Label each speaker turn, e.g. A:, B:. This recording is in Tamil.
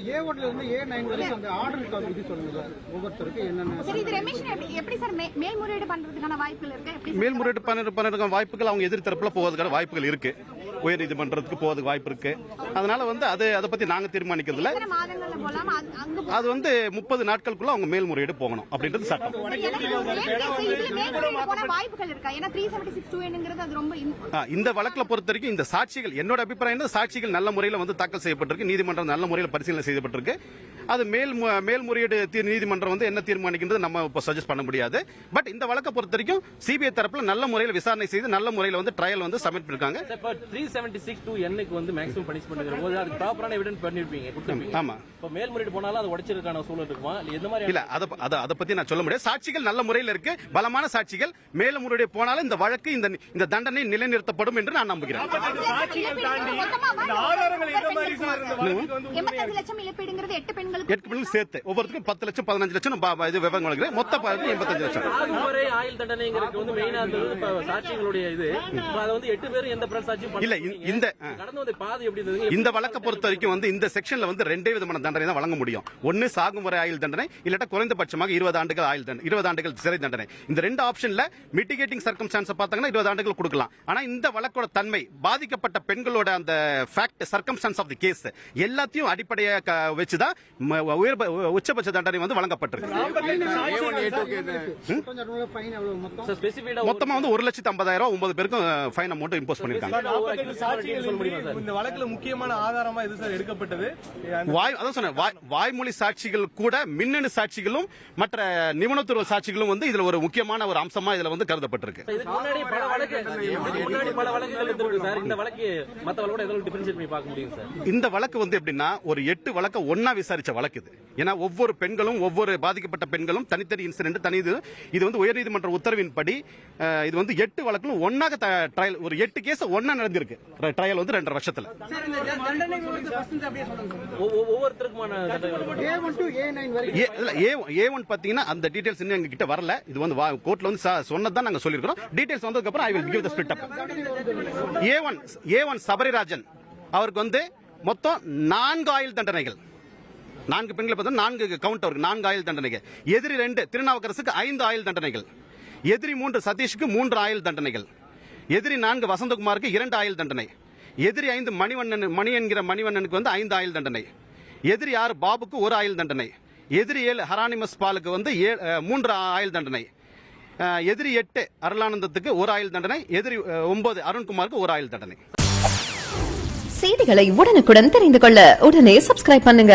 A: A1 இருந்து A9 வரைக்கும் அந்த ஆர்டர் கால் பத்தி சொல்லுங்க சார். ஒவ்வொருத்தருக்கு என்னென்ன.
B: சரி, இது ரமேஷ் எப்படி சார் மேல்முறையீடு பண்றதுக்கான வாய்ப்புகள் இருக்கு? எப்படி
C: மேல்முறையீடு பண்றதுக்கான வாய்ப்புகள் அவங்க எதிர் தரப்புல போவதற்கான வாய்ப்புகள் இருக்கு. உயர் நீதிமன்றத்துக்கு போவதுக்கு வாய்ப்பு இருக்கு. அதனால அதை பத்தி நாங்க தீர்மானிக்கிறது இல்ல. அது 30 நாட்களுக்குள்ள அவங்க மேல்முறையீடு போகணும் அப்படின்றது சட்டம். இந்த வழக்குல பொறுத்த வரைக்கும் இந்த சாட்சிகள், என்னோட அபிப்பிராயம் சாட்சிகள் நல்ல முறையில் தாக்கல் செய்யப்பட்டிருக்கு. நீதிமன்றம் நல்ல முறையில் பரிசீலனை செய்யப்பட்டிருக்கு. அது மேல்முறையீடு நீதிமன்றம் என்ன தீர்மானிக்கின்றது நம்ம இப்ப சஜஸ்ட் பண்ண முடியாது. பட் இந்த வழக்கை பொறுத்த வரைக்கும் சிபிஐ தரப்புல நல்ல முறையில் விசாரணை செய்து நல்ல முறையில் ட்ரையல் சப்மிட் பண்ணிருக்காங்க.
D: 376(2)N க்கு மேக்ஸிமம் பனிஷ்மென்ட்ங்கற போது அது ப்ராப்பரான எவிடன்ஸ் பண்ணிருப்பீங்க.
C: ஆமா.
D: இப்ப மேல்முறையீடு போனாலும் அது உடைச்சிருக்கான சூழல் இருக்குமா? எந்த மாதிரி?
C: இல்ல, அத பத்தி நான் சொல்ல முடியாது. சாட்சிகள் நல்ல முறையில் இருக்கு, பலமான சாட்சிகள். மேல்முறையீடு போனாலும் இந்த வழக்கு இந்த தண்டனை நிலைநிறுத்தப்படும் என்று நான் நம்புகிறேன். சேர்த்து ஒவ்வொருத்தருக்கும் 10 லட்சம் 15 லட்சம் விவரம் வழங்குறேன். மொத்த 85 லட்சம்.
D: ஆயுள் தண்டனைங்கிறது மெயினா சாட்சிகளுடைய இது. அது 8 பேர் எந்த பிரசாட்சியும்
C: இல்ல. இந்த வழக்கை பொறுத்த வரைக்கும் இந்த செக்ஷன்ல 2 விதமான தண்டனை தான் வழங்க முடியும். ஒன்னு சாகும் வரை ஆயுள் தண்டனை, இல்லட்டா குறைந்தபட்சமாக 20 ஆண்டுகள் ஆயுள் தண்டனை, 20 ஆண்டுகள் சிறை தண்டனை. இந்த 2 ஆப்ஷன்ல மிட்டிகேட்டிங் சர்க்கம்ஸ்டான்ஸ் பார்த்தாங்கன்னா 20 ஆண்டுகள் கொடுக்கலாம். ஆனா இந்த வழக்கோட தன்மை, பாதிக்கப்பட்ட பெண்களோட அந்த fact circumstances of the case எல்லாத்தையும் அடிப்படையாக வச்சுதான் உச்சபட்ச தண்டனை வழங்கப்பட்டிருக்கு. மொத்தமா 1,50,000 9 பேருக்கும் ஃபைன் அமௌண்ட் இம்போஸ் பண்ணிருக்காங்க.
E: இந்த வழக்குல முக்கியமான ஆதாரமா இது சார் எடுக்கப்பட்டது.
C: வாய்மொழி சாட்சிகள் கூட மின்னணு சாட்சிகளும் மற்ற நிபுணத்துவ சாட்சிகளும் இதுல ஒரு முக்கியமான ஒரு அம்சமா இதுல கருதப்பட்டிருக்கு. இந்த வழக்கு எப்படின்னா ஒரு 8 வழக்க ஒன்னா விசாரிச்ச வழக்கு இது. ஏன்னா ஒவ்வொரு பெண்களும், ஒவ்வொரு பாதிக்கப்பட்ட பெண்களும் தனித்தனி இன்சிடென்ட் தனி இது உயர்நீதிமன்ற உத்தரவின்படி இது 8 வழக்கிலும் ஒன்னாக ட்ரையல், ஒரு 8 கேஸ் ஒன்னா நடந்திருக்கு. ட்ரையல் 2.5 வருஷத்துல. A1 பாத்தீங்கன்னா அந்த டீடைல்ஸ் இன்னும் எங்க கிட்ட வரல. இது கோர்ட்ல சொன்னதான் நாங்க சொல்லிருக்கோம். டீடைல்ஸ் வந்ததுக்கு அப்புறம் I will give the split up. A1 Sabarirajan அவருக்கு மொத்தம் 4 ஆயுள் தண்டனைகள். 4 பெண்களை பார்த்தா 4 கவுண்ட் அவருக்கு 4 ஆயுள் தண்டனைகள். எதிரி 2 திருநாவுக்கரசுக்கு 5 ஆயுள் தண்டனைகள். எதிரி 3 சதீஷுக்கு 3 ஆயுள் தண்டனைகள். எதிரி 4 வசந்தகுமாருக்கு 2 ஆயுள் தண்டனை. எதிரி 5 மணி என்கிற மணிவண்ணனுக்கு 5 ஆயுள் தண்டனை. எதிரி 6 பாபுக்கு 1 ஆயுள் தண்டனை. எதிரி 7 ஹரானிமஸ் பாலுக்கு 3 ஆயுள் தண்டனை. எதிரி 8 அருளானந்தத்துக்கு 1 ஆயுள் தண்டனை. எதிரி 9 அருண்குமாருக்கு 1 ஆயுள் தண்டனை.
F: செய்திகளை உடனுக்குடன் தெரிந்து கொள்ள உடனே சப்ஸ்கிரைப் பண்ணுங்க.